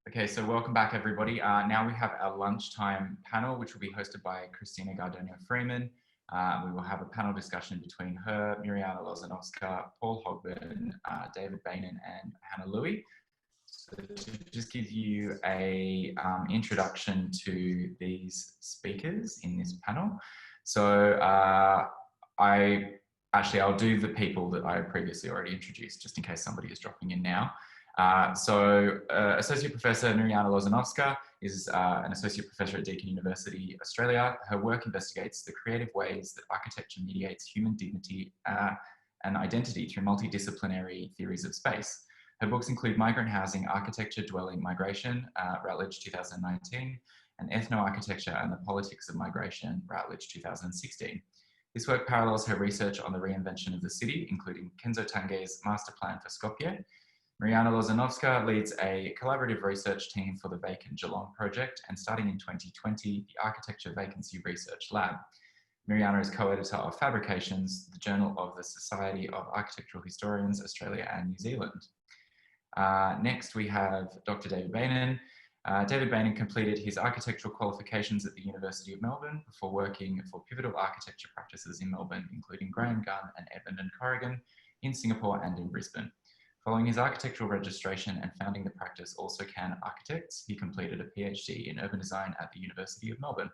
Okay, so welcome back everybody. Now we have our lunchtime panel, which will be hosted by Christina Freeman. We will have a panel discussion between her, Mirjana Lozanovska, Paul Hogben, David Bainan and Hannah Louie. So to just give you a introduction to these speakers in this panel. So I'll do the people that I previously already introduced, just in case somebody is dropping in now. Associate Professor Mirjana Lozanovska is an Associate Professor at Deakin University, Australia. Her work investigates the creative ways that architecture mediates human dignity and identity through multidisciplinary theories of space. Her books include Migrant Housing, Architecture, Dwelling, Migration, Routledge 2019, and Ethno-Architecture and the Politics of Migration, Routledge 2016. This work parallels her research on the reinvention of the city, including Kenzo Tange's master plan for Skopje. Mirjana Lozanovska leads a collaborative research team for the Vacant Geelong project, and starting in 2020, the Architecture Vacancy Research Lab. Mirjana is co-editor of Fabrications, the journal of the Society of Architectural Historians, Australia and New Zealand. Next, we have Dr. David Bainan. David Bainan completed his architectural qualifications at the University of Melbourne before working for pivotal architecture practices in Melbourne, including Graham Gunn and Edmund & Corrigan in Singapore and in Brisbane. Following his architectural registration and founding the practice Also Can Architects, he completed a PhD in urban design at the University of Melbourne.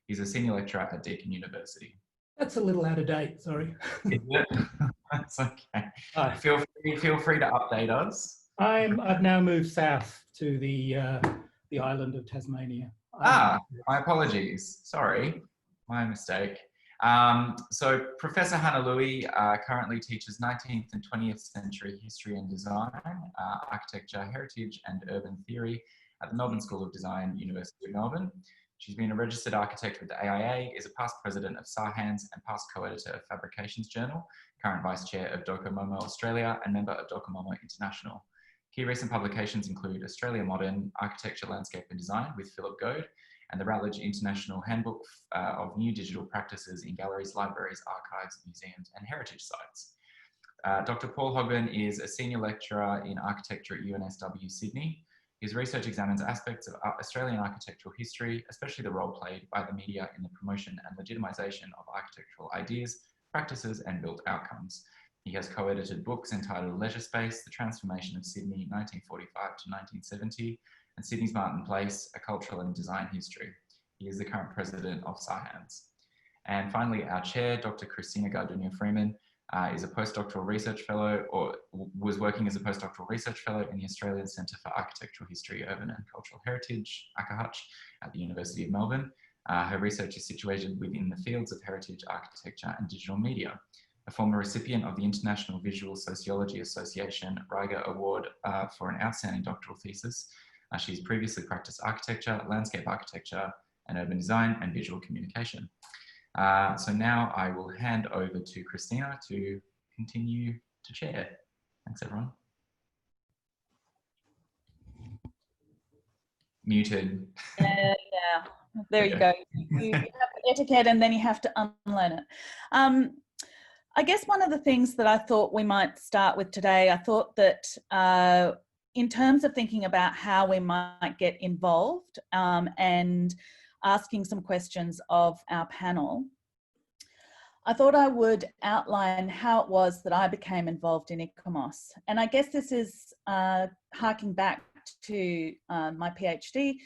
He's a senior lecturer at Deakin University. That's a little out of date, sorry. Is it? That's okay. Feel free to update us. I've now moved south to the island of Tasmania. My apologies. Sorry, my mistake. So Professor Hannah Louie currently teaches 19th and 20th century history and design, architecture, heritage and urban theory at the Melbourne School of Design, University of Melbourne. She's been a registered architect with the AIA, is a past president of SAHANZ and past co-editor of Fabrications Journal, current vice chair of Docomomo Australia and member of Docomomo International. Key recent publications include Australia Modern, Architecture, Landscape and Design with Philip Goad, and the Routledge International Handbook of New Digital Practices in Galleries, Libraries, Archives, Museums and Heritage Sites. Dr. Paul Hogben is a senior lecturer in architecture at UNSW Sydney. His research examines aspects of Australian architectural history, especially the role played by the media in the promotion and legitimization of architectural ideas, practices and built outcomes. He has co-edited books entitled Leisure Space, The Transformation of Sydney, 1945 to 1970, and Sydney's Martin Place, A Cultural and Design History. He is the current president of SAHANZ. And finally, our chair, Dr. Christina Freeman, is a postdoctoral research fellow, or was working as a postdoctoral research fellow in the Australian Centre for Architectural History, Urban and Cultural Heritage, ACAHUCH, at the University of Melbourne. Her research is situated within the fields of heritage, architecture and digital media. A former recipient of the International Visual Sociology Association Riga Award for an outstanding doctoral thesis. She's previously practiced architecture, landscape architecture, and urban design and visual communication. So now I will hand over to Christina to continue to chair. Thanks, everyone. Muted. Yeah, there you go. You have etiquette and then you have to unlearn it. I guess one of the things that I thought we might start with today, I thought that in terms of thinking about how we might get involved and asking some questions of our panel, I thought I would outline how it was that I became involved in ecommerce. And I guess this is harking back to my PhD,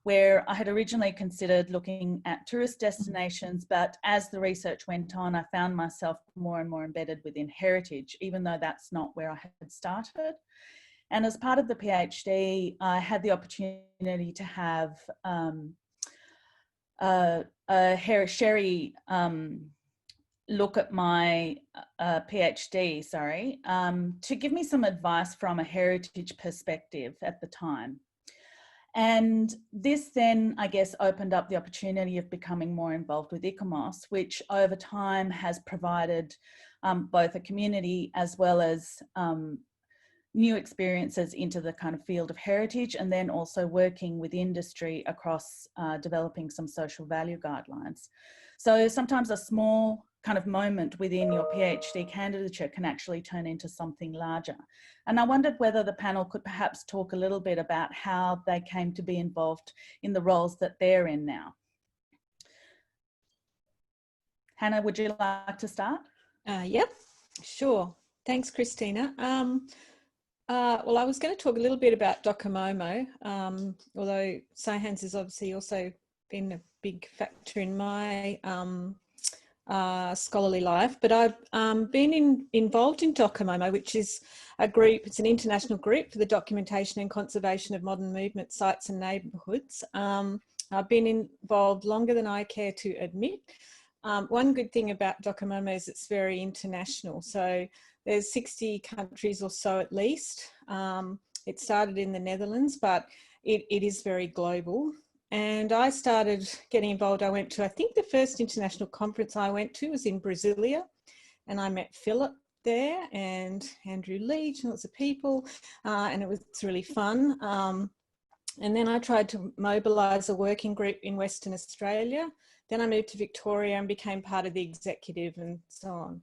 where I had originally considered looking at tourist destinations, but as the research went on, I found myself more and more embedded within heritage, even though that's not where I had started. And as part of the PhD, I had the opportunity to have Sherry look at my PhD, to give me some advice from a heritage perspective at the time. And this then, I guess, opened up the opportunity of becoming more involved with ecommerce, which over time has provided both a community as well as new experiences into the kind of field of heritage, and then also working with industry across developing some social value guidelines. So sometimes a small kind of moment within your PhD candidature can actually turn into something larger. And I wondered whether the panel could perhaps talk a little bit about how they came to be involved in the roles that they're in now. Hannah, would you like to start? Yep, sure. Thanks, Christina. Well, I was going to talk a little bit about Docomomo, although Sahans has obviously also been a big factor in my scholarly life, but I've been involved in Docomomo, which is a group, it's an international group for the documentation and conservation of modern movement sites and neighbourhoods. I've been involved longer than I care to admit. One good thing about Docomomo is it's very international. So there's 60 countries or so at least. It started in the Netherlands, but it is very global. And I started getting involved. I went to, I think the first international conference I went to was in Brasilia, and I met Philip there and Andrew Leach and lots of people, and it was really fun. And then I tried to mobilise a working group in Western Australia. Then I moved to Victoria and became part of the executive and so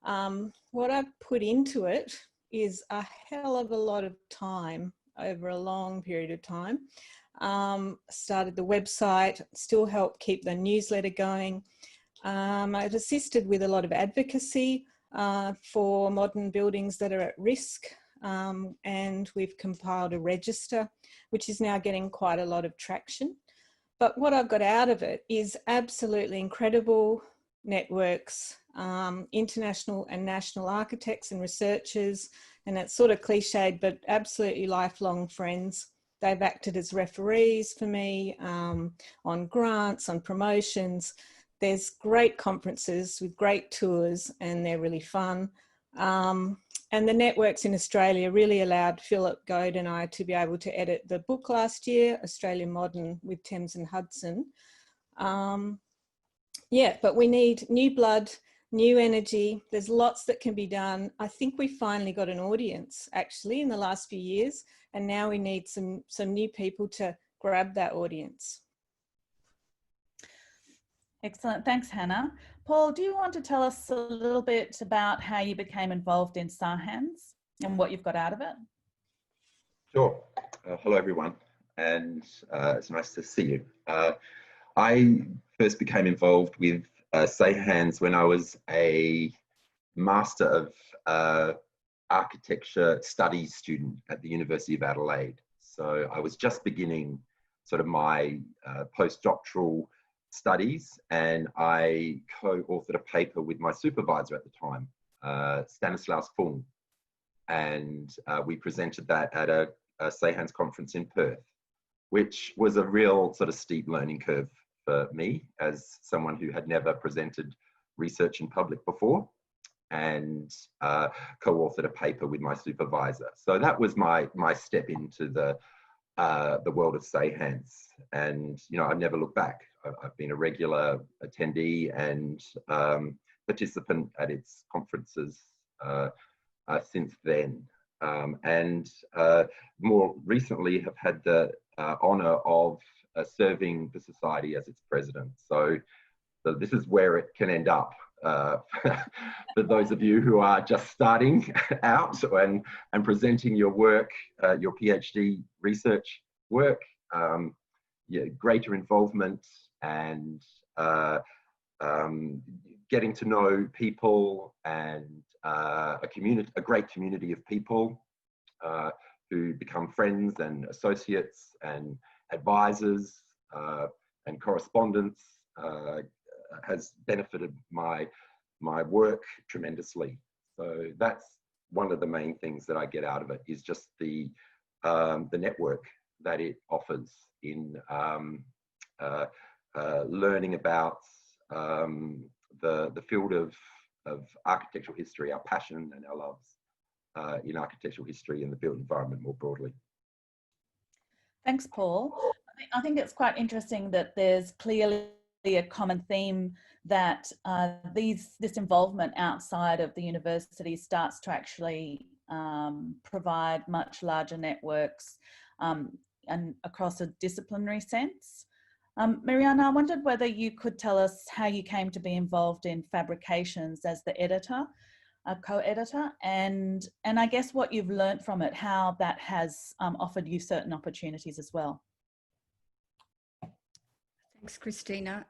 on. What I've put into it is a hell of a lot of time over a long period of time. Started the website, still help keep the newsletter going. I've assisted with a lot of advocacy for modern buildings that are at risk, and we've compiled a register, which is now getting quite a lot of traction. But what I've got out of it is absolutely incredible networks, international and national architects and researchers, and it's sort of cliched, but absolutely lifelong friends. They've acted as referees for me on grants, on promotions. There's great conferences with great tours, and they're really fun. And the networks in Australia really allowed Philip Goad and I to be able to edit the book last year, Australia Modern with Thames and Hudson. Yeah, but we need new blood, new energy. There's lots that can be done. I think we finally got an audience actually in the last few years, and now we need some new people to grab that audience. Excellent, thanks Hannah. Paul, do you want to tell us a little bit about how you became involved in Sahans and what you've got out of it? Sure. Hello everyone, and it's nice to see you. I first became involved with Sahans when I was a Master of Architecture Studies student at the University of Adelaide. So I was just beginning sort of my postdoctoral studies, and I co-authored a paper with my supervisor at the time, Stanislaus Fung, and we presented that at a Sahans conference in Perth, which was a real sort of steep learning curve for me as someone who had never presented research in public before, and co-authored a paper with my supervisor. So that was my step into the world of Sahans, and you know, I've never looked back. I've been a regular attendee and participant at its conferences since then, and more recently have had the honour of serving the Society as its president. So this is where it can end up for those of you who are just starting out and presenting your work, your PhD research work. Yeah, greater involvement and getting to know people, and a great community of people who become friends and associates and advisors and correspondents, has benefited my work tremendously. So that's one of the main things that I get out of it, is just the network that it offers in learning about the field of architectural history, our passion and our loves in architectural history and the built environment more broadly. Thanks, Paul. I think it's quite interesting that there's clearly a common theme that this involvement outside of the university starts to actually provide much larger networks and across a disciplinary sense. Mariana, I wondered whether you could tell us how you came to be involved in Fabrications as the editor, co-editor, and I guess what you've learnt from it, how that has offered you certain opportunities as well. Thanks, Christina.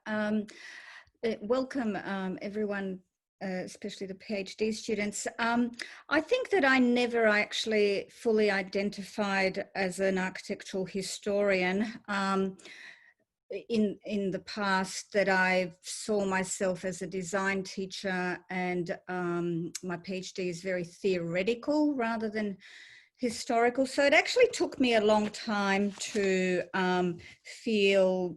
Welcome, everyone, especially the PhD students. I think that I never actually fully identified as an architectural historian. In the past, that I saw myself as a design teacher, and my PhD is very theoretical rather than historical. So it actually took me a long time to feel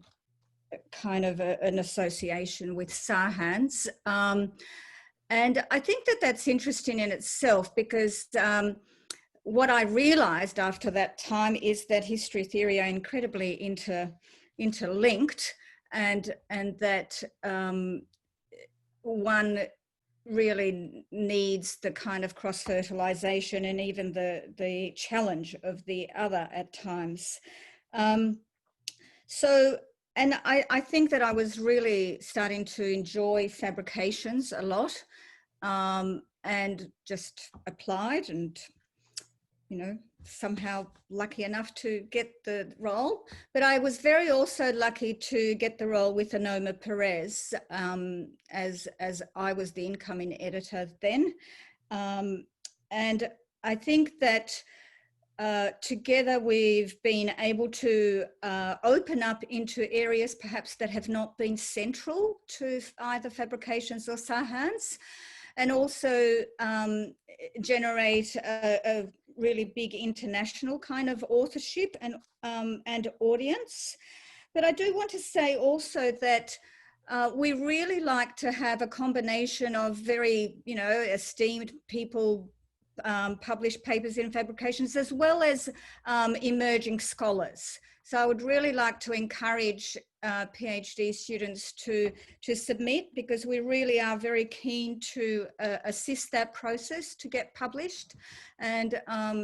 kind of an association with Sahans. And I think that that's interesting in itself, because what I realized after that time is that history theory are incredibly interlinked, and that one really needs the kind of cross-fertilization and even the challenge of the other at times. And I think that I was really starting to enjoy Fabrications a lot, and just applied, and, you know, somehow lucky enough to get the role. But I was very also lucky to get the role with Anoma Perez, as I was the incoming editor then. And I think that together we've been able to open up into areas perhaps that have not been central to either Fabrications or Sahans, and also generate a really big international kind of authorship and audience. But I do want to say also that we really like to have a combination of very, you know, esteemed people publish papers in Fabrications, as well as emerging scholars. So I would really like to encourage PhD students to submit, because we really are very keen to assist that process to get published. And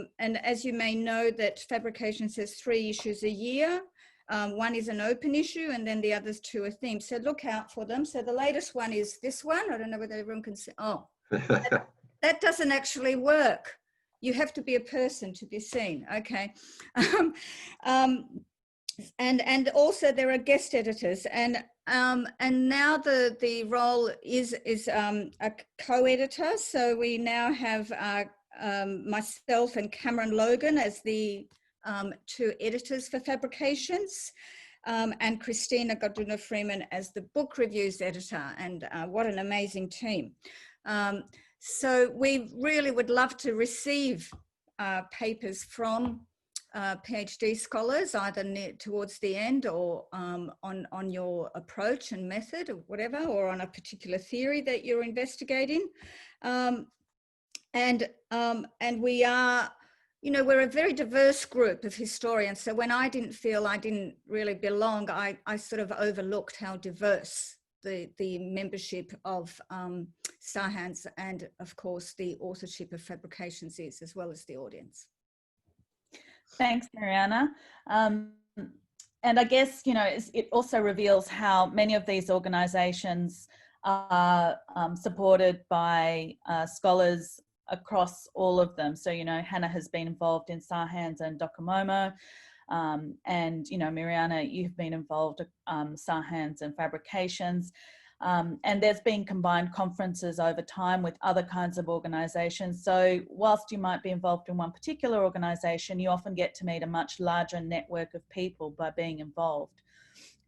as you may know, that Fabrications has 3 issues a year. One is an open issue, and then the others 2 are themed. So look out for them. So the latest one is this one. I don't know whether everyone can see. Oh, that doesn't actually work. You have to be a person to be seen. Okay. And also there are guest editors, and now the role is a co-editor. So we now have myself and Cameron Logan as the 2 editors for Fabrications, and Christina Goduna-Freeman as the book reviews editor. And what an amazing team. So we really would love to receive papers from PhD scholars, either towards the end, or on your approach and method or whatever, or on a particular theory that you're investigating. And we are, you know, we're a very diverse group of historians. So when I didn't feel I didn't really belong, I sort of overlooked how diverse the membership of Sahans and, of course, the authorship of Fabrications is, as well as the audience. Thanks, Mariana. And I guess, you know, it also reveals how many of these organisations are supported by scholars across all of them. So, you know, Hannah has been involved in Sahans and Docomomo, and, you know, Mariana, you've been involved Sahans and Fabrications. And there's been combined conferences over time with other kinds of organisations. So whilst you might be involved in one particular organisation, you often get to meet a much larger network of people by being involved.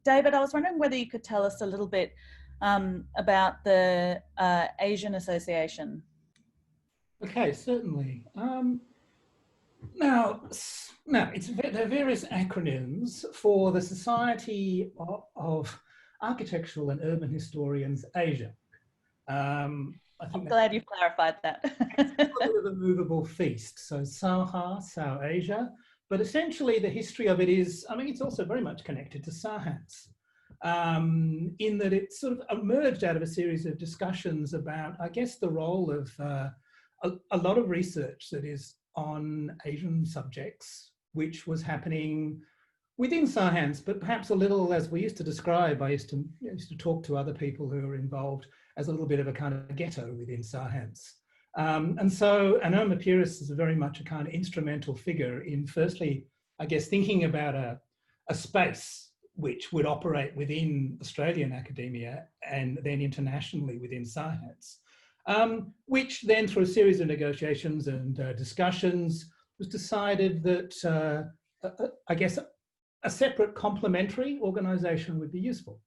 David, I was wondering whether you could tell us a little bit about the Asian Association. Okay, certainly. Now, there are various acronyms for the Society of Architectural and Urban Historians Asia. I'm glad you clarified that. It's a bit of a movable feast. So Saha, South Asia, but essentially the history of it is, I mean, it's also very much connected to Sahans, in that it sort of emerged out of a series of discussions about, I guess, the role of a lot of research that is on Asian subjects, which was happening within Sahans, but perhaps a little, as we used to describe, I used to talk to other people who were involved as a little bit of a kind of ghetto within Sahans. And so Anoma Puris is very much a kind of instrumental figure in, firstly, I guess, thinking about a space which would operate within Australian academia and then internationally within Sahans, which then through a series of negotiations and discussions was decided that, I guess, a separate complementary organisation would be useful.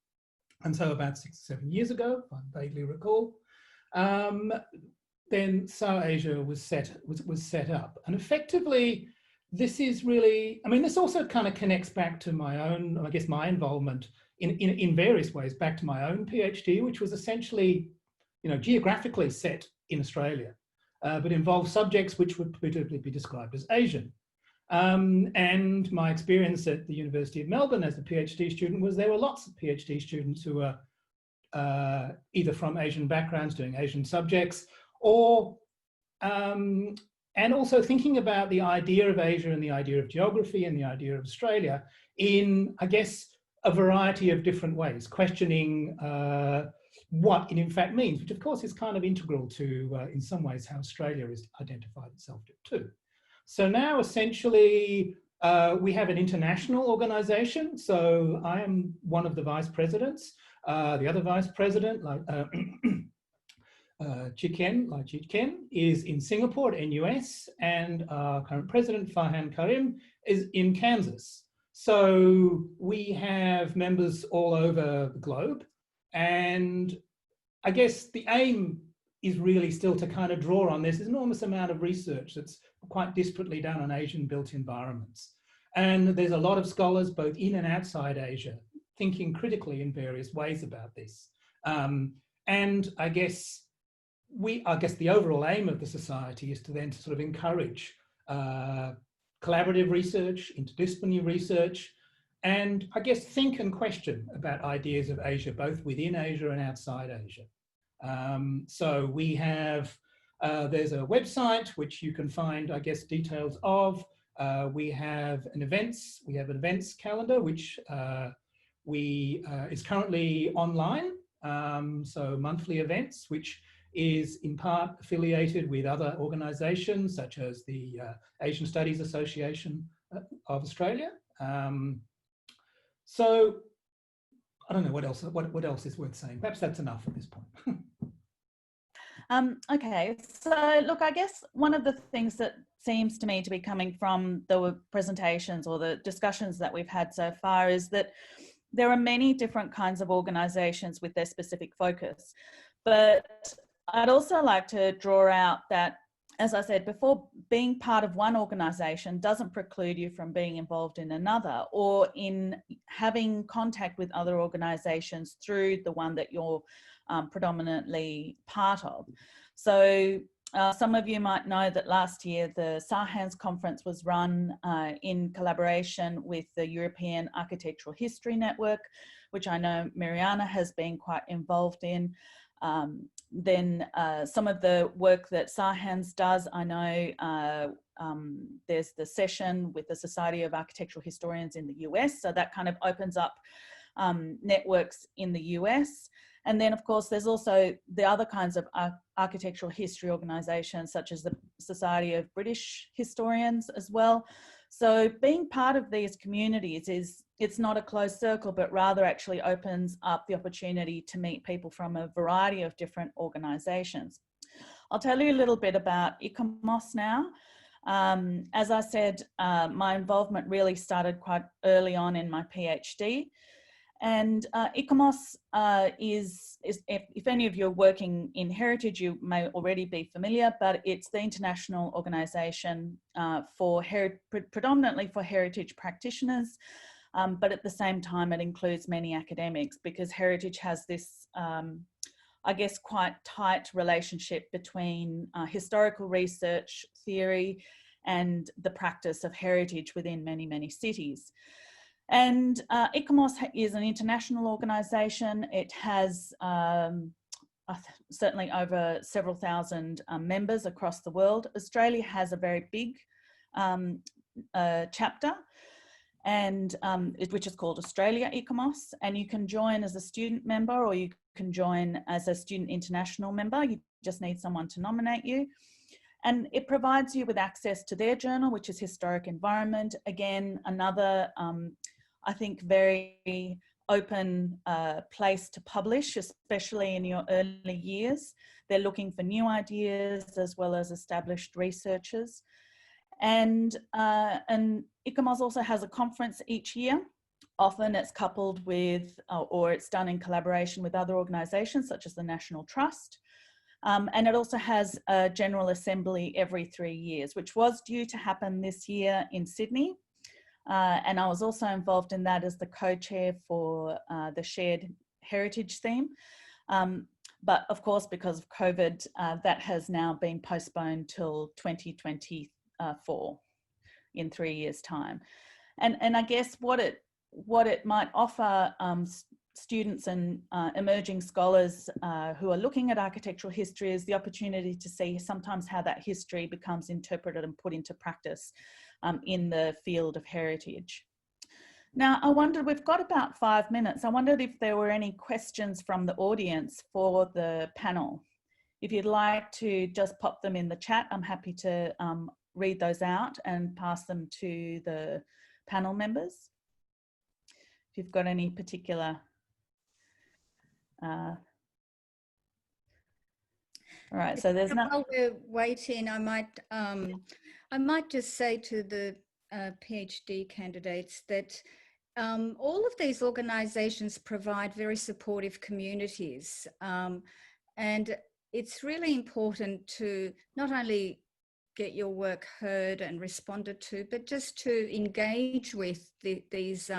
And so about 6 or 7 years ago, if I vaguely recall, then SAHAH was set up. And effectively, this is really, I mean, this also kind of connects back to my own, I guess, my involvement in various ways, back to my own PhD, which was essentially, you know, geographically set in Australia, but involved subjects which would typically be described as Asian. And my experience at the University of Melbourne as a PhD student was there were lots of PhD students who were either from Asian backgrounds doing Asian subjects, or and also thinking about the idea of Asia and the idea of geography and the idea of Australia in, I guess, a variety of different ways, questioning what it in fact means, which of course is kind of integral to, in some ways, how Australia has identified itself too. So now essentially we have an international organisation. So I am one of the vice presidents. The other vice president, like Chitken, is in Singapore at NUS, and our current president, Farhan Karim, is in Kansas. So we have members all over the globe. And I guess the aim is really still to kind of draw on this enormous amount of research that's quite disparately done on Asian built environments. And there's a lot of scholars both in and outside Asia thinking critically in various ways about this. And I guess the overall aim of the society is to then sort of encourage collaborative research, interdisciplinary research, and I guess think and question about ideas of Asia, both within Asia and outside Asia. So we have, there's a website which you can find, I guess, details of. We have an events calendar, which is currently online. So monthly events, which is in part affiliated with other organisations such as the Asian Studies Association of Australia. So I don't know what else is worth saying. Perhaps that's enough at this point. Okay, so look, I guess one of the things that seems to me to be coming from the presentations or the discussions that we've had so far is that there are many different kinds of organisations with their specific focus. But I'd also like to draw out that, as I said before, being part of one organisation doesn't preclude you from being involved in another or in having contact with other organisations through the one that you're predominantly part of. So some of you might know that last year the Sahans conference was run in collaboration with the European Architectural History Network, which I know Mariana has been quite involved in. Then some of the work that Sahans does, I know there's the session with the Society of Architectural Historians in the US, so that kind of opens up networks in the US. And then, of course, there's also the other kinds of architectural history organisations, such as the Society of British Historians as well. So being part of these communities it's not a closed circle, but rather actually opens up the opportunity to meet people from a variety of different organisations. I'll tell you a little bit about ecommerce now. As I said, my involvement really started quite early on in my PhD. And ecommerce is if any of you are working in heritage, you may already be familiar, but it's the international organisation predominantly for heritage practitioners, but at the same time it includes many academics, because heritage has this, I guess, quite tight relationship between historical research, theory, and the practice of heritage within many, many cities. And ecommerce is an international organisation. It has certainly over several thousand members across the world. Australia has a very big chapter. and which is called Australia ecommerce, and you can join as a student member or you can join as a student international member. You just need someone to nominate you. And it provides you with access to their journal, which is Historic Environment. Again, another, I think, very open place to publish, especially in your early years. They're looking for new ideas as well as established researchers. And ecommerce also has a conference each year. Often it's coupled with, or it's done in collaboration with other organisations such as the National Trust. And it also has a General Assembly every 3 years, which was due to happen this year in Sydney. And I was also involved in that as the co-chair for the shared heritage theme. But of course, because of COVID, that has now been postponed till 2024 in 3 years' time. And I guess what it might offer students and emerging scholars who are looking at architectural history is the opportunity to see sometimes how that history becomes interpreted and put into practice in the field of heritage. Now, I wondered, we've got about 5 minutes. I wondered if there were any questions from the audience for the panel. If you'd like to just pop them in the chat, I'm happy to read those out and pass them to the panel members. If you've got any particular all right, so there's not. While we're waiting, I might just say to the PhD candidates that all of these organisations provide very supportive communities, and it's really important to not only get your work heard and responded to, but just to engage with these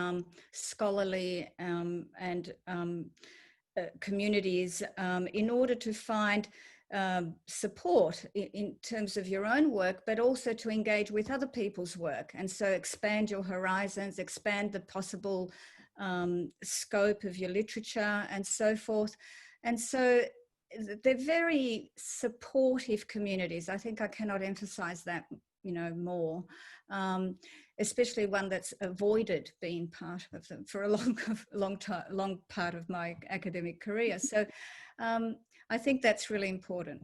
scholarly and communities in order to find support in terms of your own work, but also to engage with other people's work. And so expand your horizons, expand the possible scope of your literature and so forth. And so they're very supportive communities. I think I cannot emphasize that, more. Especially one that's avoided being part of them for a long part of my academic career. So I think that's really important.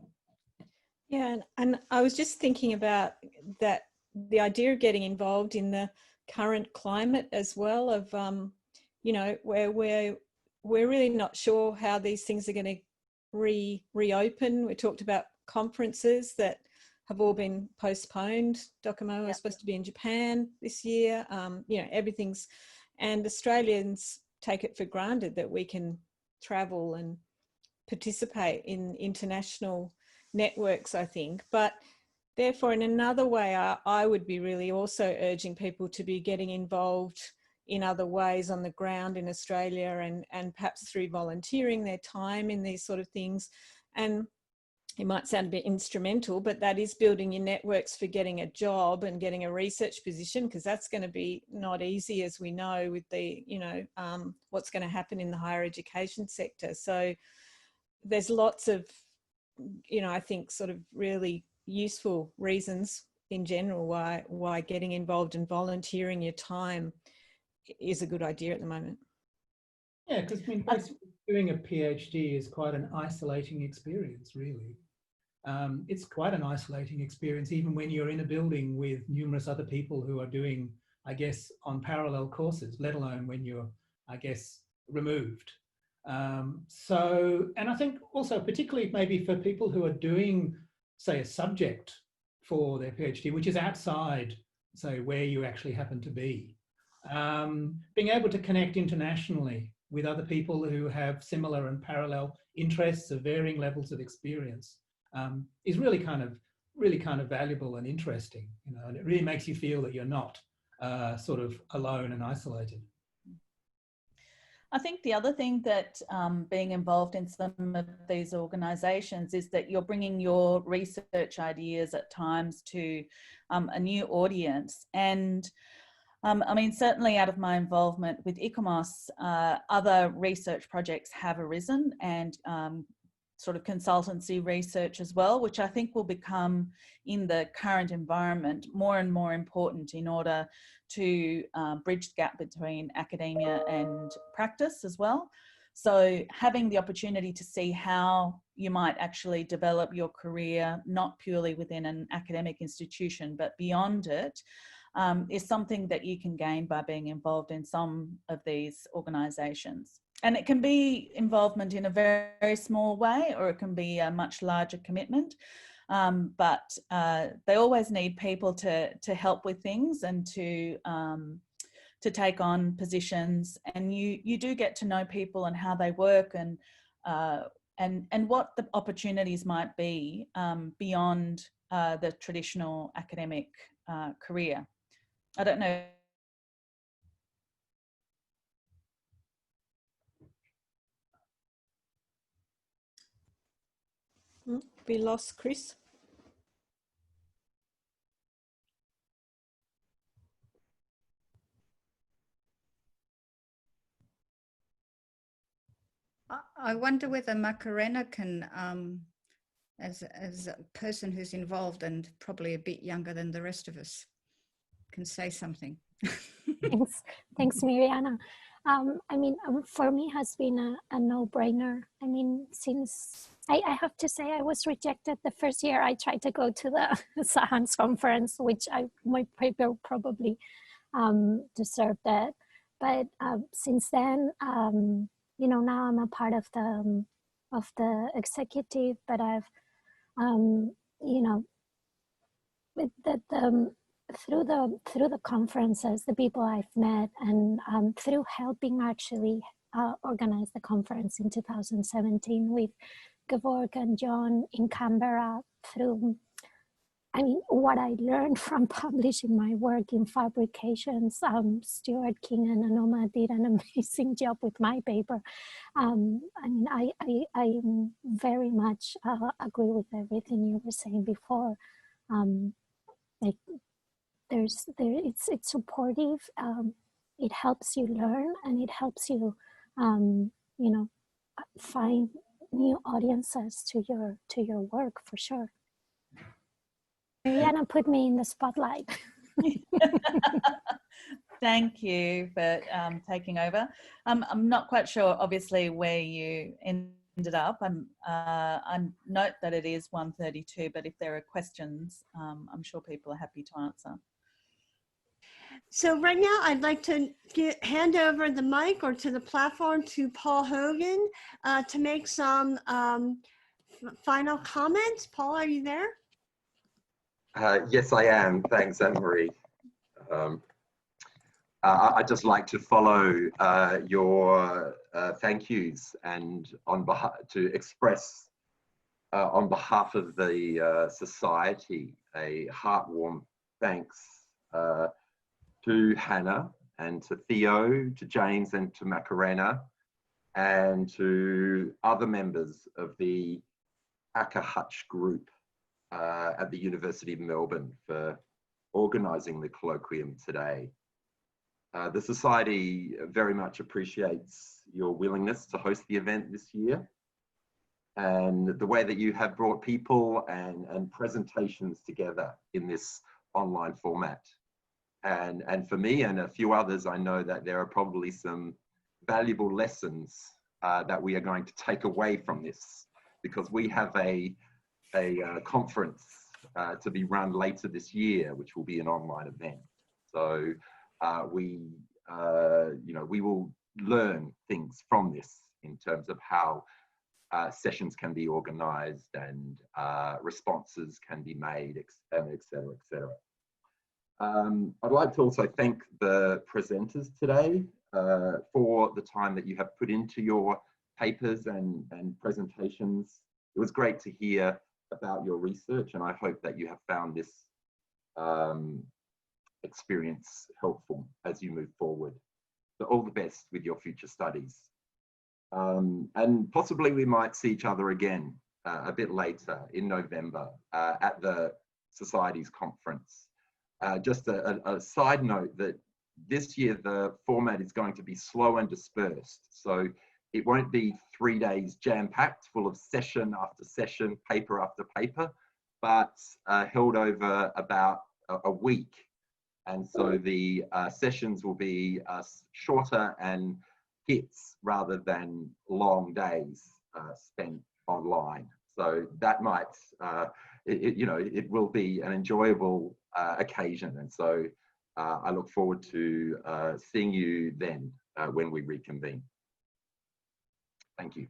Yeah, and I was just thinking about that, the idea of getting involved in the current climate as well of, where we're really not sure how these things are going to reopen. We talked about conferences that have all been postponed. Docomo was supposed to be in Japan this year. Everything's, and Australians take it for granted that we can travel and participate in international networks, I think. But therefore, in another way, I would be really also urging people to be getting involved in other ways on the ground in Australia and perhaps through volunteering their time in these sort of things. And it might sound a bit instrumental, but that is building your networks for getting a job and getting a research position, because that's going to be not easy, as we know, with the, what's going to happen in the higher education sector. So there's lots of, I think sort of really useful reasons in general why getting involved and volunteering your time is a good idea at the moment. Yeah, because basically doing a PhD is quite an isolating experience, really. It's quite an isolating experience, even when you're in a building with numerous other people who are doing, I guess, on parallel courses, let alone when you're, I guess, removed. And I think also particularly maybe for people who are doing, say, a subject for their PhD, which is outside, say, where you actually happen to be, being able to connect internationally with other people who have similar and parallel interests of varying levels of experience is really kind of valuable and interesting, and it really makes you feel that you're not sort of alone and isolated. I think the other thing that being involved in some of these organisations is that you're bringing your research ideas at times to a new audience. And I mean, certainly out of my involvement with ecommerce, other research projects have arisen, and sort of consultancy research as well, which I think will become, in the current environment, more and more important in order to bridge the gap between academia and practice as well. So having the opportunity to see how you might actually develop your career, not purely within an academic institution, but beyond it, is something that you can gain by being involved in some of these organisations. And it can be involvement in a very, very small way, or it can be a much larger commitment. But they always need people to help with things and to take on positions. And you do get to know people and how they work, and what the opportunities might be beyond the traditional academic career. I don't know. We lost Chris. I wonder whether Macarena can, as a person who's involved and probably a bit younger than the rest of us, can say something. Thanks, Miriana. I mean, for me has been a no-brainer. I mean, since I have to say I was rejected the first year I tried to go to the Sahans conference, which my paper probably deserved that. But since then, you know, now I'm a part of the executive, but I've, you know, with through the conferences, the people I've met, and through helping actually organize the conference in 2017 with Gevorg and John in Canberra, through, I mean, what I learned from publishing my work in Fabrications. Stuart King and Anoma did an amazing job with my paper. I mean, I very much agree with everything you were saying before. Like, it's supportive. It helps you learn, and it helps you, you know, find new audiences to your work, for sure. Mariana put me in the spotlight. Thank you for taking over. I'm not quite sure, obviously, where you ended up. I note that it is 1:32, but if there are questions, I'm sure people are happy to answer. So right now, I'd like to hand over the mic or to the platform to Paul Hogan to make some final comments. Paul, are you there? Yes, I am. Thanks, Anne-Marie. I'd just like to follow your thank yous, and to express on behalf of the society a heartwarm thanks to Hannah and to Theo, to James and to Macarena, and to other members of the ACAHUCH group at the University of Melbourne for organising the colloquium today. The Society very much appreciates your willingness to host the event this year, and the way that you have brought people and presentations together in this online format. And for me and a few others, I know that there are probably some valuable lessons that we are going to take away from this, because we have a conference to be run later this year, which will be an online event. So we will learn things from this in terms of how sessions can be organised and responses can be made, et cetera, et cetera. I'd like to also thank the presenters today for the time that you have put into your papers and presentations. It was great to hear about your research, and I hope that you have found this experience helpful as you move forward. So all the best with your future studies. And possibly we might see each other again a bit later in November at the Society's conference. Just a side note that this year the format is going to be slow and dispersed. So it won't be 3 days jam-packed full of session after session, paper after paper, but held over about a week. And so the sessions will be shorter and hits rather than long days spent online. So that might, it will be an enjoyable occasion. And so I look forward to seeing you then when we reconvene. Thank you.